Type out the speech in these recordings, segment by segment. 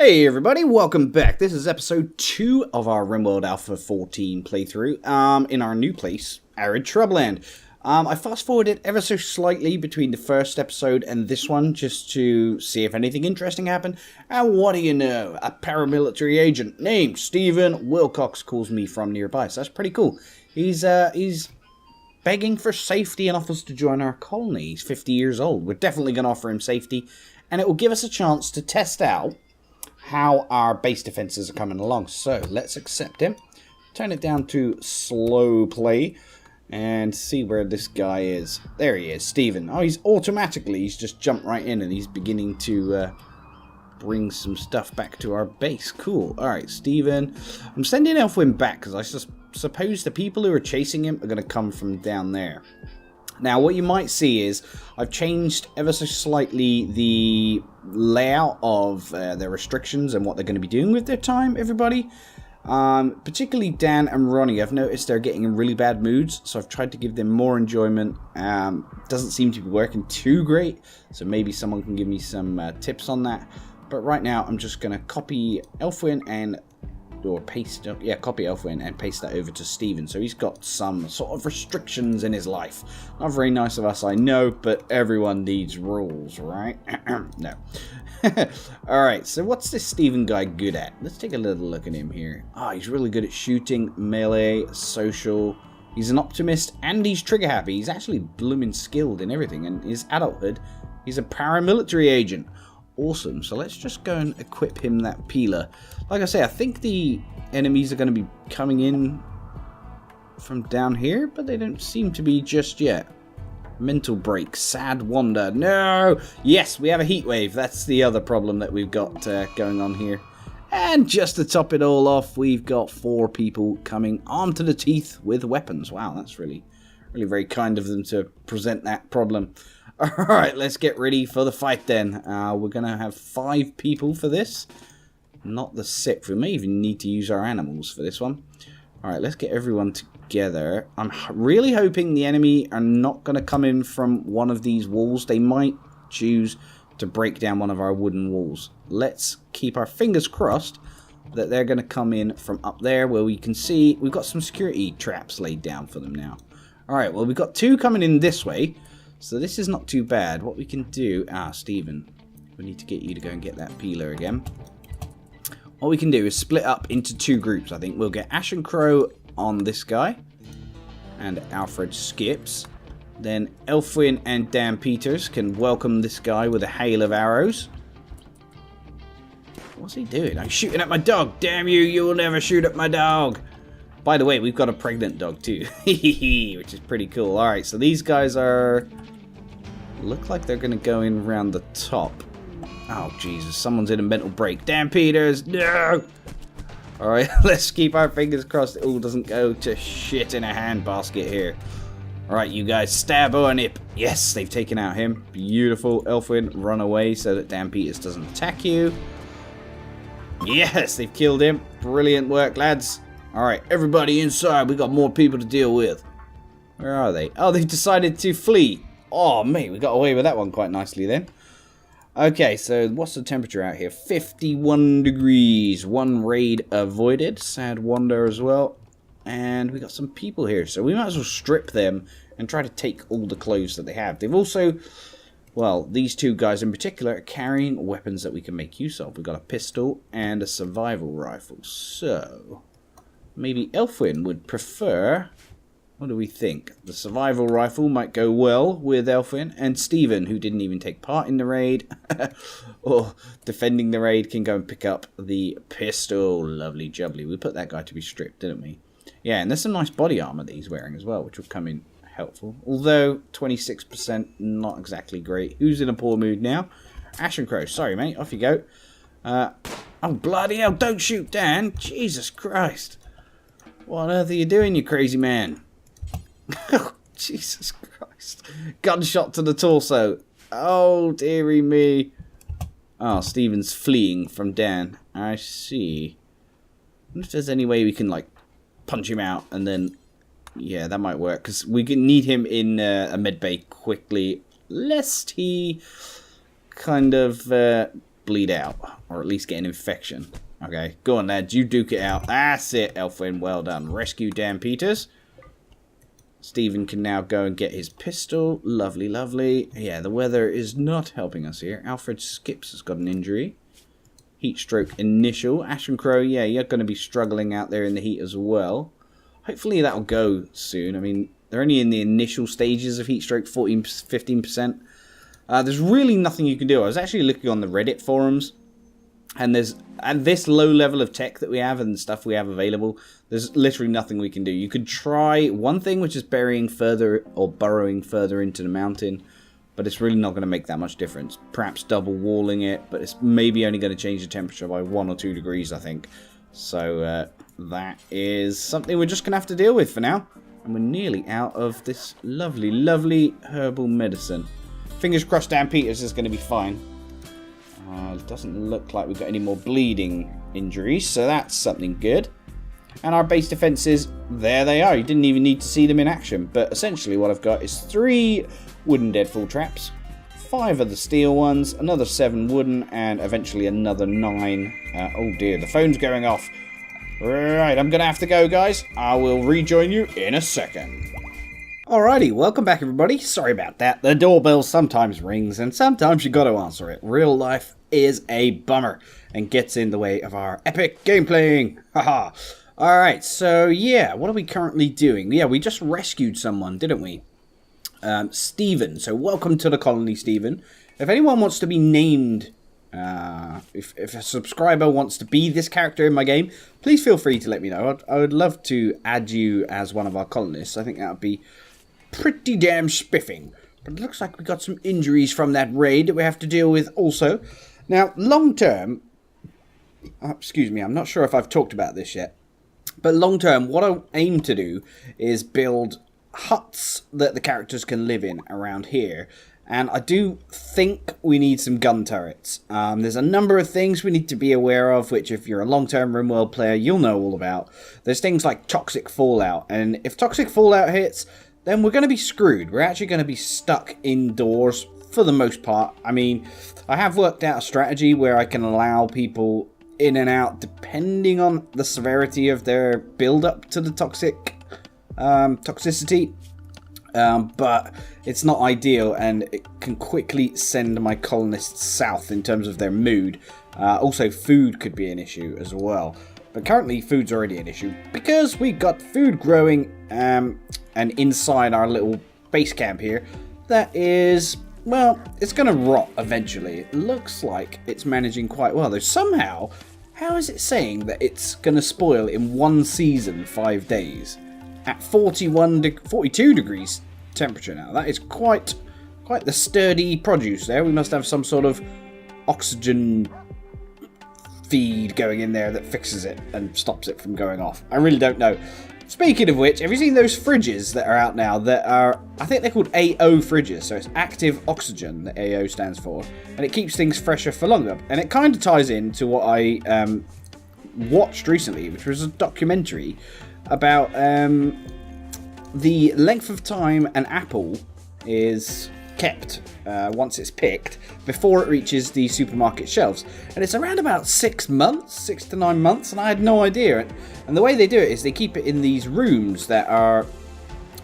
Hey everybody, welcome back. This is episode 2 of our Rimworld Alpha 14 playthrough, in our new place, Arid Shrubland. I fast forwarded ever so slightly between the first episode and this one, just to see if anything interesting happened. And what do you know, a paramilitary agent named Stephen Wilcox calls me from nearby, so that's pretty cool. He's begging for safety and offers to join our colony. He's 50 years old. We're definitely going to offer him safety, and it will give us a chance to test out how our base defenses are coming along. So let's accept him, turn it down to slow play, and see where this guy is. There he is, Stephen. Oh, he's just jumped right in and he's beginning to bring some stuff back to our base. Cool. Alright, Stephen. I'm sending Elfwin back because I suppose the people who are chasing him are going to come from down there. Now, what you might see is I've changed ever so slightly the layout of their restrictions and what they're going to be doing with their time, everybody. Particularly Dan and Ronnie, I've noticed they're getting in really bad moods, so I've tried to give them more enjoyment. Doesn't seem to be working too great, so maybe someone can give me some tips on that. But right now, I'm just going to copy Elfwin and copy Elfwin and paste that over to Stephen. So he's got some sort of restrictions in his life. Not very nice of us, I know, but everyone needs rules, right? No. Alright, so what's this Stephen guy good at? Let's take a little look at him here. He's really good at shooting, melee, social. He's an optimist, and he's trigger happy. He's actually blooming skilled in everything. And his adulthood, he's a paramilitary agent. Awesome. So let's just go and equip him that peeler. Like I say, I think the enemies are going to be coming in from down here, but they don't seem to be just yet. Mental break. Sad wander. No! Yes, we have a heatwave. That's the other problem that we've got going on here. And just to top it all off, we've got 4 people coming armed to the teeth with weapons. Wow, that's really very kind of them to present that problem. Alright, let's get ready for the fight then. We're going to have 5 people for this. Not the 6th. We may even need to use our animals for this one. Alright, let's get everyone together. I'm really hoping the enemy are not going to come in from one of these walls. They might choose to break down one of our wooden walls. Let's keep our fingers crossed that they're going to come in from up there where we can see we've got some security traps laid down for them now. Alright, well, we've got 2 coming in this way. So this is not too bad. What we can do... Stephen. We need to get you to go and get that peeler again. What we can do is split up into 2 groups, I think. We'll get Ash and Crow on this guy. And Alfred skips. Then Elfwin and Dan Peters can welcome this guy with a hail of arrows. What's he doing? I'm shooting at my dog. Damn you, you'll never shoot at my dog. By the way, we've got a pregnant dog too. Which is pretty cool. Alright, so these guys are... look like they're going to go in around the top. Oh, Jesus. Someone's in a mental break. Dan Peters, no! Alright, let's keep our fingers crossed it all doesn't go to shit in a handbasket here. Alright, you guys, stab or nip. Yes, they've taken out him. Beautiful. Elfwin, run away so that Dan Peters doesn't attack you. Yes, they've killed him. Brilliant work, lads. Alright, everybody inside. We've got more people to deal with. Where are they? Oh, they've decided to flee. Oh, mate, we got away with that one quite nicely then. Okay, so what's the temperature out here? 51 degrees. 1 raid avoided. Sad wander as well. And we got some people here, so we might as well strip them and try to take all the clothes that they have. They've also... well, these 2 guys in particular are carrying weapons that we can make use of. We've got a pistol and a survival rifle. So... maybe Elfwin would prefer... what do we think? The survival rifle might go well with Elfwin, and Stephen, who didn't even take part in the raid, or defending the raid, can go and pick up the pistol. Lovely jubbly. We put that guy to be stripped, didn't we? Yeah, and there's some nice body armor that he's wearing as well, which will come in helpful. Although, 26%, not exactly great. Who's in a poor mood now? Ash and Crow. Sorry, mate. Off you go. Oh, bloody hell. Don't shoot Dan. Jesus Christ. What on earth are you doing, you crazy man? Oh, Jesus Christ. Gunshot to the torso. Oh, dearie me. Oh, Stephen's fleeing from Dan. I see. I wonder if there's any way we can, like, punch him out and then... yeah, that might work. Because we can need him in a medbay quickly. Lest he kind of bleed out, or at least get an infection. Okay, go on, lads. You duke it out. That's it, Elfwin. Well done. Rescue Dan Peters. Stephen can now go and get his pistol. Lovely, lovely. Yeah, the weather is not helping us here. Alfred Skips has got an injury. Heat stroke initial. Ashen Crow, yeah, you're going to be struggling out there in the heat as well. Hopefully that'll go soon. I mean, they're only in the initial stages of heat stroke, 14, 15%. There's really nothing you can do. I was actually looking on the Reddit forums, and there's, at this low level of tech that we have and stuff we have available, there's literally nothing we can do. You could try one thing, which is burying further or burrowing further into the mountain, but it's really not going to make that much difference. Perhaps double walling it, but it's maybe only going to change the temperature by 1 or 2 degrees, I think. So that is something we're just going to have to deal with for now. And we're nearly out of this lovely, lovely herbal medicine. Fingers crossed Dan Peters is going to be fine. It doesn't look like we've got any more bleeding injuries, so that's something good. And our base defenses, there they are. You didn't even need to see them in action. But essentially what I've got is 3 wooden deadfall traps, 5 of the steel ones, another 7 wooden, and eventually another 9. Oh dear, the phone's going off. Right, I'm going to have to go, guys. I will rejoin you in a second. Alrighty, welcome back, everybody. Sorry about that. The doorbell sometimes rings, and sometimes you got to answer it. Real life is a bummer and gets in the way of our epic gameplaying. Haha. Alright, so yeah, what are we currently doing? Yeah, we just rescued someone, didn't we? Stephen. So welcome to the colony, Stephen. If anyone wants to be named, if a subscriber wants to be this character in my game, please feel free to let me know. I would love to add you as one of our colonists. I think that would be pretty damn spiffing. But it looks like we got some injuries from that raid that we have to deal with also. Now, long term, excuse me, I'm not sure if I've talked about this yet, but long term, what I aim to do is build huts that the characters can live in around here. And I do think we need some gun turrets. There's a number of things we need to be aware of, which if you're a long-term Rimworld player, you'll know all about. There's things like toxic fallout, and if toxic fallout hits, then we're going to be screwed. We're actually going to be stuck indoors for the most part. I mean, I have worked out a strategy where I can allow people in and out depending on the severity of their build-up to the toxicity. But it's not ideal, and it can quickly send my colonists south in terms of their mood. Also, food could be an issue as well. But currently, food's already an issue because we got food growing and inside our little base camp here. That is, well, it's going to rot eventually. It looks like it's managing quite well, though somehow, how is it saying that it's going to spoil in 1 season, 5 days? At 42 degrees temperature now. That is quite the sturdy produce there. We must have some sort of oxygen feed going in there that fixes it and stops it from going off. I really don't know. Speaking of which, have you seen those fridges that are out now that are, I think they're called AO fridges, so it's active oxygen that AO stands for, and it keeps things fresher for longer. And it kind of ties into what I watched recently, which was a documentary about the length of time an apple is kept once it's picked before it reaches the supermarket shelves, and it's around about 6 months, 6 to 9 months, and I had no idea. And the way they do it is they keep it in these rooms that are,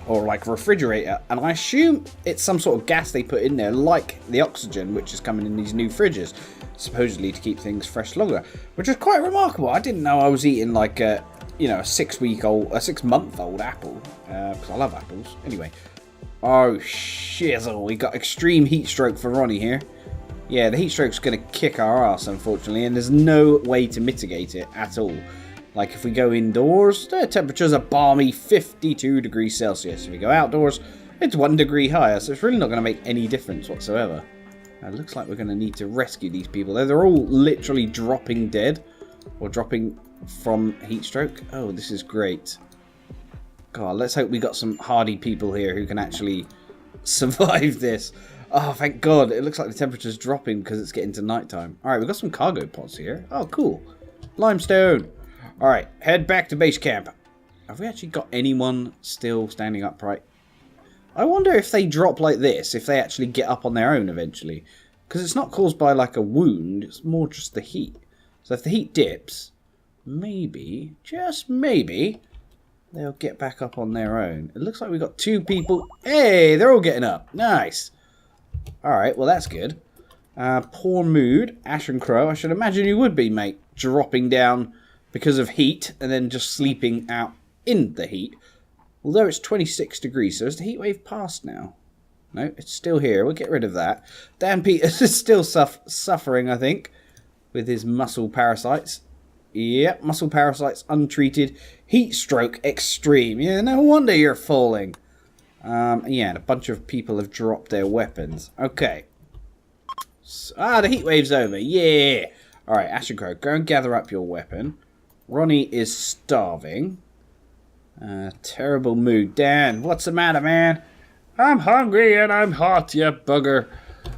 or like a refrigerator, and I assume it's some sort of gas they put in there, like the oxygen which is coming in these new fridges, supposedly to keep things fresh longer, which is quite remarkable. I didn't know I was eating like a, you know, a 6-month-old apple, because I love apples. Anyway, oh shizzle, we got extreme heat stroke for Ronnie here. Yeah, the heat stroke's going to kick our ass, unfortunately, and there's no way to mitigate it at all. Like, if we go indoors, the temperature's a balmy 52 degrees Celsius. If we go outdoors, it's 1 degree higher, so it's really not going to make any difference whatsoever. It looks like we're going to need to rescue these people. They're all literally dropping dead, or dropping from heat stroke. Oh, this is great. God, let's hope we got some hardy people here who can actually survive this. Oh, thank God. It looks like the temperature's dropping because it's getting to nighttime. Alright, we've got some cargo pods here. Oh, cool. Limestone. Alright, head back to base camp. Have we actually got anyone still standing upright? I wonder if they drop like this, if they actually get up on their own eventually. Because it's not caused by like a wound, it's more just the heat. So if the heat dips, maybe, just maybe, they'll get back up on their own. It looks like we've got 2 people. Hey, they're all getting up. Nice. Alright, well that's good. Poor mood, Ashen Crow. I should imagine you would be, mate. Dropping down because of heat and then just sleeping out in the heat. Although it's 26 degrees, so is the heat wave past now? No, it's still here. We'll get rid of that. Dan Peters is still suffering, I think, with his muscle parasites. Yep, muscle parasites untreated. Heat stroke extreme. Yeah, no wonder you're falling. Yeah, and a bunch of people have dropped their weapons. Okay. The heat wave's over. Yeah. Alright, Ashen Crow, go and gather up your weapon. Ronnie is starving. Terrible mood. Dan, what's the matter, man? I'm hungry and I'm hot, you bugger.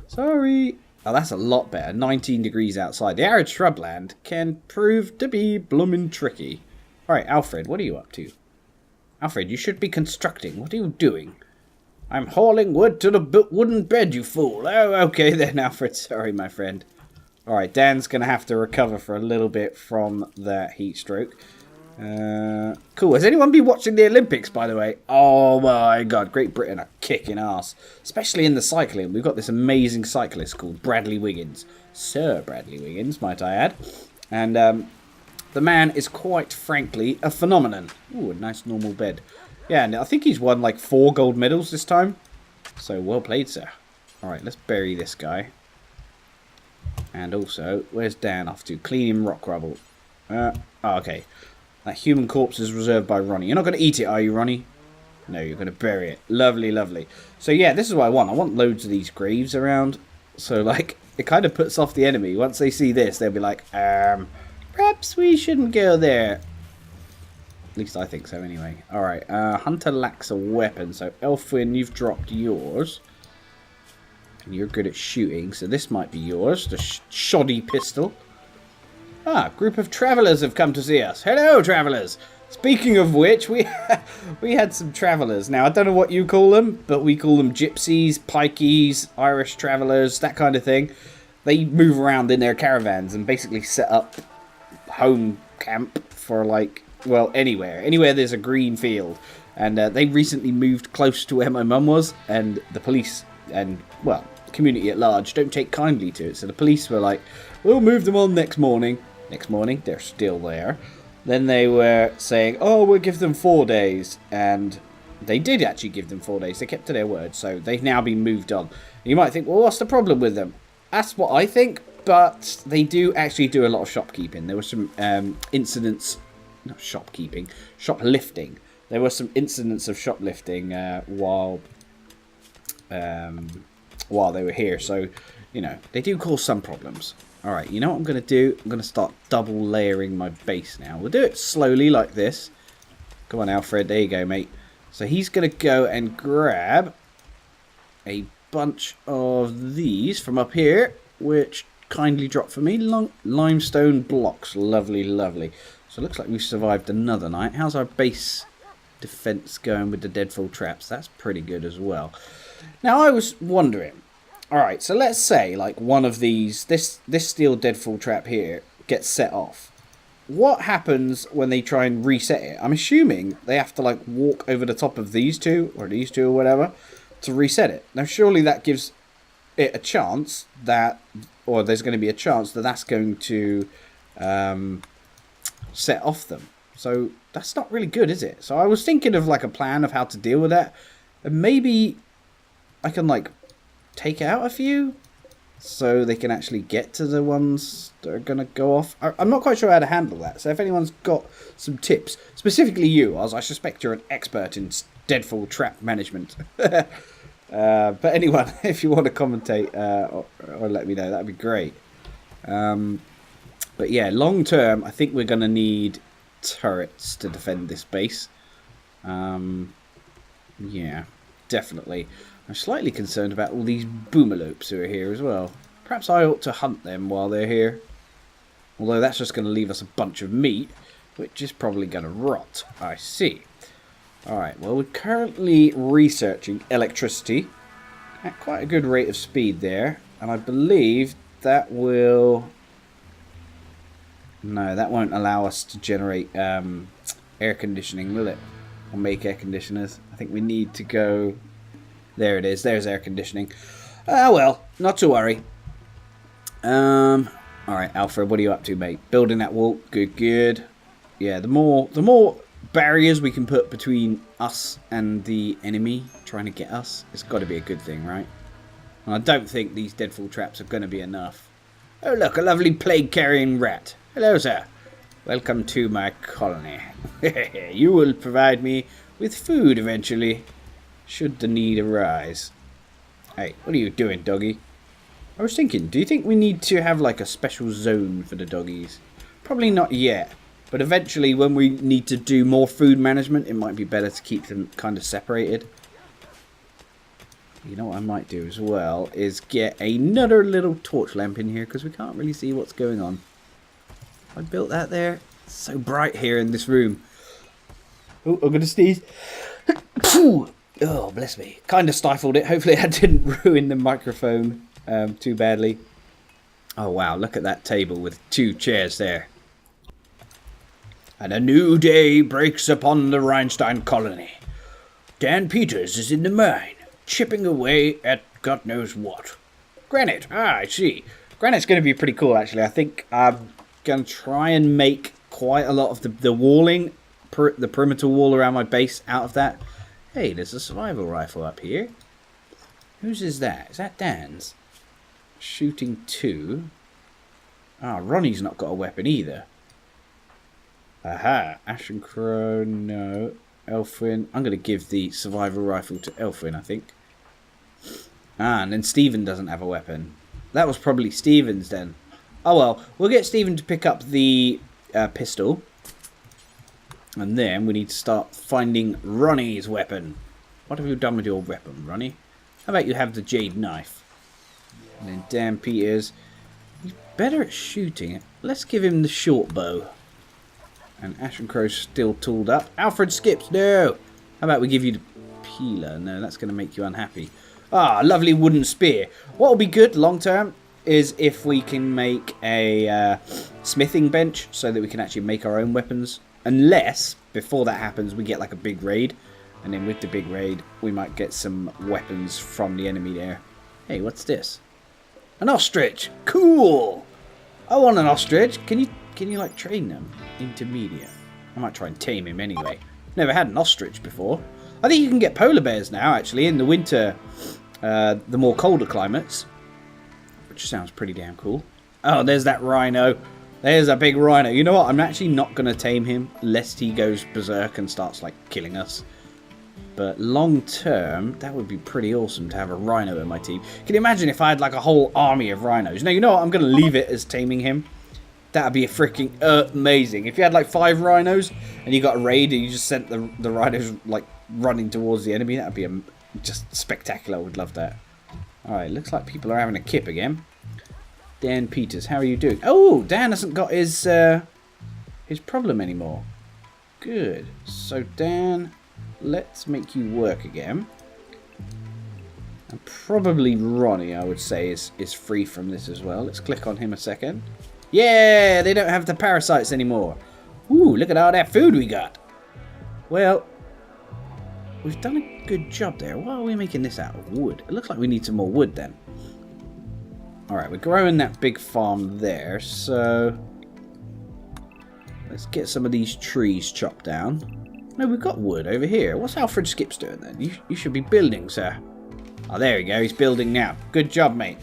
Sorry. Oh, that's a lot better. 19 degrees outside. The arid shrubland can prove to be bloomin' tricky. Alright, Alfred, what are you up to? Alfred, you should be constructing. What are you doing? I'm hauling wood to the wooden bed, you fool. Oh, okay then, Alfred. Sorry, my friend. Alright, Dan's going to have to recover for a little bit from that heat stroke. Cool. Has anyone been watching the Olympics, by the way? Oh my god, Great Britain are kicking ass. Especially in the cycling. We've got this amazing cyclist called Bradley Wiggins. Sir Bradley Wiggins, might I add. And the man is quite frankly a phenomenon. Ooh, a nice normal bed. Yeah, and I think he's won like 4 gold medals this time. So, well played, sir. Alright, let's bury this guy. And also, where's Dan off to? Cleaning rock rubble. Okay. That human corpse is reserved by Ronnie. You're not going to eat it, are you, Ronnie? No, you're going to bury it. Lovely, lovely. So, yeah, this is what I want. I want loads of these graves around. So, like, it kind of puts off the enemy. Once they see this, they'll be like, perhaps we shouldn't go there. At least I think so, anyway. Alright, Hunter lacks a weapon. So, Elfwin, you've dropped yours. And you're good at shooting, so this might be yours. The shoddy pistol. Ah, group of travellers have come to see us. Hello, travellers. Speaking of which, we had some travellers. Now, I don't know what you call them, but we call them gypsies, pikeys, Irish travellers, that kind of thing. They move around in their caravans and basically set up home camp for, like, well, anywhere. Anywhere there's a green field. And they recently moved close to where my mum was, and the police and, well, the community at large don't take kindly to it. So the police were like, we'll move them on next morning. Next morning, they're still there. Then they were saying, oh, we'll give them 4 days. And they did actually give them 4 days. They kept to their word. So they've now been moved on. You might think, well, what's the problem with them? That's what I think. But they do actually do a lot of shopkeeping. There were some incidents, not shopkeeping, shoplifting. There were some incidents of shoplifting while they were here. So, you know, they do cause some problems. Alright, you know what I'm going to do? I'm going to start double layering my base now. We'll do it slowly like this. Come on, Alfred. There you go, mate. So he's going to go and grab a bunch of these from up here, which kindly dropped for me. Limestone blocks. Lovely, lovely. So it looks like we've survived another night. How's our base defense going with the deadfall traps? That's pretty good as well. Now, I was wondering... Alright, so let's say, like, one of these, this steel deadfall trap here gets set off. What happens when they try and reset it? I'm assuming they have to, like, walk over the top of these two, or whatever, to reset it. Now, surely that gives it a chance that, or there's going to be a chance that that's going to set off them. So, that's not really good, is it? So, I was thinking of, like, a plan of how to deal with that. And maybe I can, like, take out a few so they can actually get to the ones that are going to go off. I'm not quite sure how to handle that. So if anyone's got some tips, specifically you, as I suspect you're an expert in deadfall trap management. But anyone, if you want to commentate or let me know, that'd be great. But yeah, long term, I think we're going to need turrets to defend this base. Yeah, definitely. I'm slightly concerned about all these boomalopes who are here as well. Perhaps I ought to hunt them while they're here. Although that's just going to leave us a bunch of meat, which is probably going to rot. I see. Alright, well, we're currently researching electricity at quite a good rate of speed there. And I believe that will... No, that won't allow us to generate air conditioning, will it? Or make air conditioners. I think we need to go... There it is. There's air conditioning. Ah, well, not to worry. Alright, Alfred, what are you up to, mate? Building that wall. Good, good. Yeah, the more barriers we can put between us and the enemy trying to get us, it's got to be a good thing, right? And I don't think these deadfall traps are going to be enough. Oh, look, a lovely plague-carrying rat. Hello, sir. Welcome to my colony. You will provide me with food eventually, should the need arise. Hey, what are you doing, doggy? I was thinking, do you think we need to have like a special zone for the doggies? Probably not yet, but eventually when we need to do more food management, it might be better to keep them kind of separated. You know what I might do as well is get another little torch lamp in here because we can't really see what's going on. I built that there. It's so bright here in this room. Oh, I'm going to sneeze. Oh, bless me. Kind of stifled it. Hopefully I didn't ruin the microphone too badly. Oh, wow. Look at that table with 2 chairs there. And a new day breaks upon the Reinstein Colony. Dan Peters is in the mine, chipping away at God knows what. Granite. Ah, I see. Granite's going to be pretty cool, actually. I think I'm going to try and make quite a lot of the walling, the perimeter wall around my base out of that. Hey, there's a survival rifle up here. Whose is that? Is that Dan's? Shooting 2. Ah, Ronnie's not got a weapon either. Aha. Ashen Crow, no. Elfwin. I'm going to give the survival rifle to Elfwin, I think. Ah, and then Stephen doesn't have a weapon. That was probably Stephen's then. Oh well, we'll get Stephen to pick up the pistol. And then we need to start finding Ronnie's weapon. What have you done with your weapon, Ronnie? How about you have the jade knife? And then Dan Peters. He's better at shooting. Let's give him the short bow. And Ashen Crow's still tooled up. Alfred Skips, no! How about we give you the peeler? No, that's going to make you unhappy. Ah, lovely wooden spear. What will be good long term is if we can make a smithing bench so that we can actually make our own weapons. Unless, before that happens, we get like a big raid. And then with the big raid, we might get some weapons from the enemy there. Hey, what's this? An ostrich! Cool! I want an ostrich. Can you like train them? Intermediate. I might try and tame him anyway. Never had an ostrich before. I think you can get polar bears now, actually, in the winter, the more colder climates. Which sounds pretty damn cool. Oh, there's that rhino. There's a big rhino. You know what? I'm actually not going to tame him, lest he goes berserk and starts, like, killing us. But long term, that would be pretty awesome to have a rhino in my team. Can you imagine if I had, like, a whole army of rhinos? No, you know what? I'm going to leave it as taming him. That would be a freaking amazing. If you had, like, 5 rhinos and you got a raid and you just sent the rhinos, like, running towards the enemy, that would be just spectacular. I would love that. Alright, looks like people are having a kip again. Dan Peters, how are you doing? Oh, Dan hasn't got his problem anymore. Good. So, Dan, let's make you work again. And probably Ronnie, I would say, is free from this as well. Let's click on him a second. Yeah, they don't have the parasites anymore. Ooh, look at all that food we got. Well, we've done a good job there. Why are we making this out of wood? It looks like we need some more wood then. Alright, we're growing that big farm there, so let's get some of these trees chopped down. No, we've got wood over here. What's Alfred Skips doing then? You should be building, sir. Oh, there we go. He's building now. Good job, mate.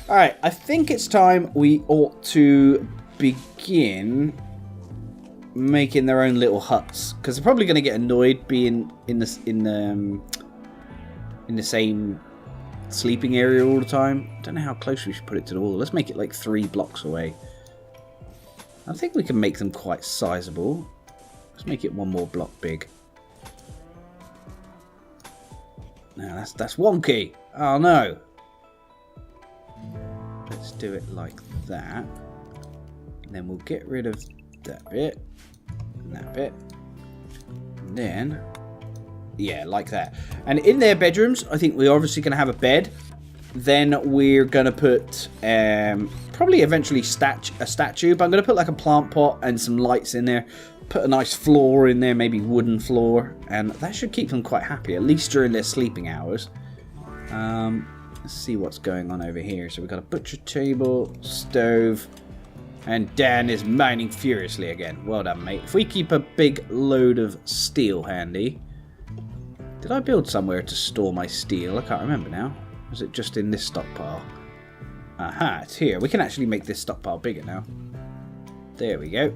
Alright, I think it's time we ought to begin making their own little huts. Because they're probably going to get annoyed being in the same sleeping area all the time. Don't know how close we should put it to the wall. Let's make it like 3 blocks away. I think we can make them quite sizable. Let's make it 1 more block big. Now that's wonky. Oh no. Let's do it like that. And then we'll get rid of that bit and that bit. And then, yeah, like that. And in their bedrooms, I think we're obviously going to have a bed. Then we're going to put probably eventually a statue, but I'm going to put like a plant pot and some lights in there. Put a nice floor in there, maybe wooden floor, and that should keep them quite happy, at least during their sleeping hours. Let's see what's going on over here. So we've got a butcher table, stove, and Dan is mining furiously again. Well done, mate. If we keep a big load of steel handy... Did I build somewhere to store my steel? I can't remember now. Was it just in this stockpile? Aha, it's here. We can actually make this stockpile bigger now. There we go.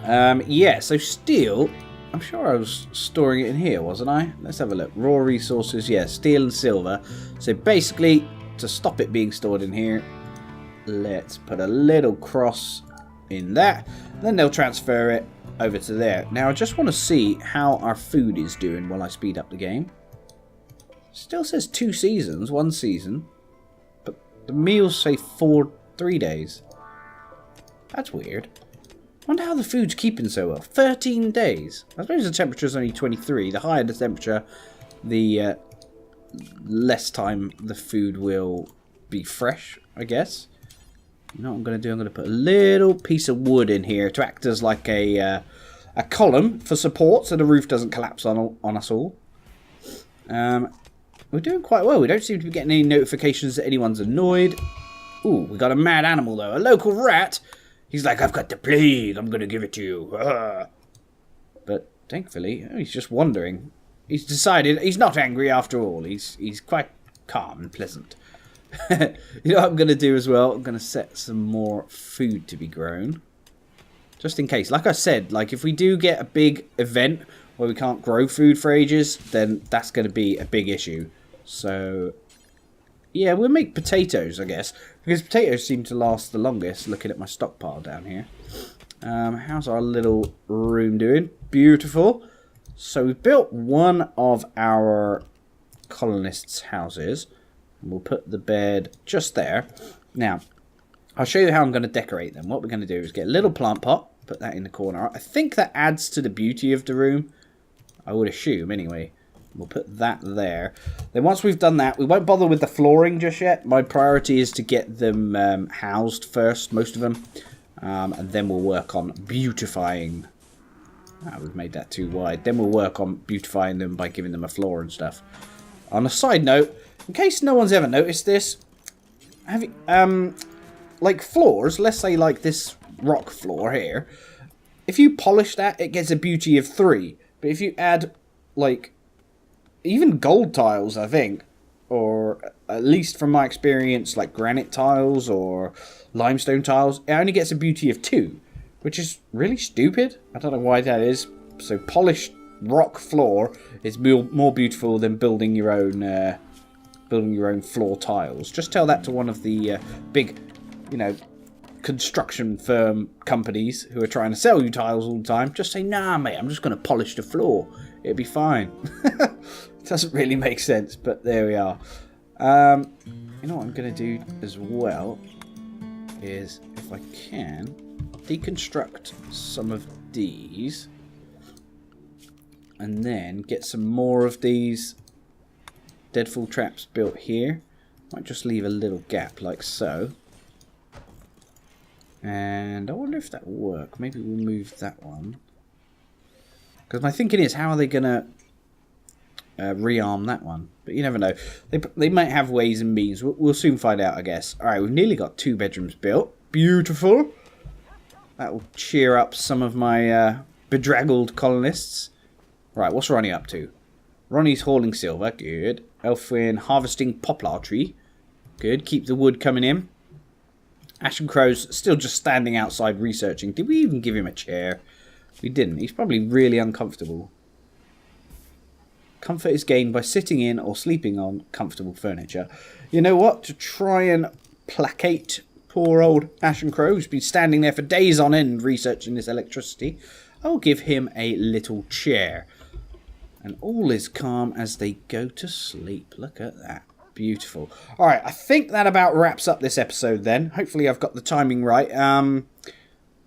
Yeah, so steel... I'm sure I was storing it in here, wasn't I? Let's have a look. Raw resources, yeah, steel and silver. So basically, to stop it being stored in here, let's put a little cross in that. Then they'll transfer it over to there. Now, I just want to see how our food is doing while I speed up the game. Still says 2 seasons, 1 season. But the meals say 3 days. That's weird. I wonder how the food's keeping so well. 13 days. I suppose the temperature's only 23. The higher the temperature, the less time the food will be fresh, I guess. You know what I'm going to do? I'm going to put a little piece of wood in here to act as like a column for support so the roof doesn't collapse on us all. We're doing quite well. We don't seem to be getting any notifications that anyone's annoyed. Ooh, we got a mad animal though. A local rat. He's like, I've got the plague. I'm going to give it to you. But thankfully, he's just wandering. He's decided he's not angry after all. He's quite calm and pleasant. You know what I'm going to do as well? I'm going to set some more food to be grown. Just in case. Like I said, like if we do get a big event where we can't grow food for ages, then that's going to be a big issue. So, yeah, we'll make potatoes, I guess. Because potatoes seem to last the longest, looking at my stockpile down here. How's our little room doing? Beautiful. So we've built one of our colonists' houses. We'll put the bed just there. Now, I'll show you how I'm going to decorate them. What we're going to do is get a little plant pot, put that in the corner. I think that adds to the beauty of the room. I would assume, anyway. We'll put that there. Then once we've done that, we won't bother with the flooring just yet. My priority is to get them housed first, most of them. And then we'll work on beautifying. We've made that too wide. Then we'll work on beautifying them by giving them a floor and stuff. On a side note, in case no one's ever noticed this, have you, like floors, let's say like this rock floor here, if you polish that, it gets a beauty of 3. But if you add, like, even gold tiles, I think, or at least from my experience, like granite tiles or limestone tiles, it only gets a beauty of 2, which is really stupid. I don't know why that is. So polished rock floor is more beautiful than building your own floor tiles. Just tell that to one of the big, you know, construction firm companies who are trying to sell you tiles all the time. Just say, nah, mate, I'm just going to polish the floor. It'll be fine. It doesn't really make sense, but there we are. You know what I'm going to do as well is, if I can, deconstruct some of these and then get some more of these deadfall traps built here. Might just leave a little gap like so. And I wonder if that will work. Maybe we'll move that one. Because my thinking is, how are they going to rearm that one? But you never know. They might have ways and means. We'll soon find out, I guess. Alright, we've nearly got 2 bedrooms built. Beautiful. That will cheer up some of my bedraggled colonists. Right, what's Ronnie up to? Ronnie's hauling silver. Good. Elfwin harvesting poplar tree. Good. Keep the wood coming in. Ashen Crow's still just standing outside researching. Did we even give him a chair? We didn't. He's probably really uncomfortable. Comfort is gained by sitting in or sleeping on comfortable furniture. You know what? To try and placate poor old Ashen Crow, who's been standing there for days on end researching this electricity, I'll give him a little chair. And all is calm as they go to sleep. Look at that. Beautiful. Alright, I think that about wraps up this episode then. Hopefully I've got the timing right.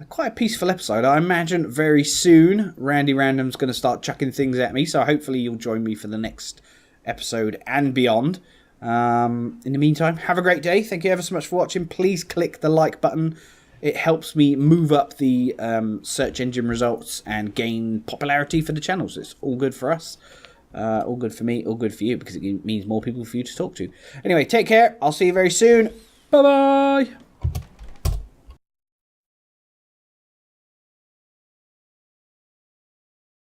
Quite a peaceful episode. I imagine very soon Randy Random's going to start chucking things at me. So hopefully you'll join me for the next episode and beyond. In the meantime, have a great day. Thank you ever so much for watching. Please click the like button. It helps me move up the search engine results and gain popularity for the channel. So it's all good for us. All good for me, all good for you, because it means more people for you to talk to. Anyway, take care. I'll see you very soon. Bye-bye.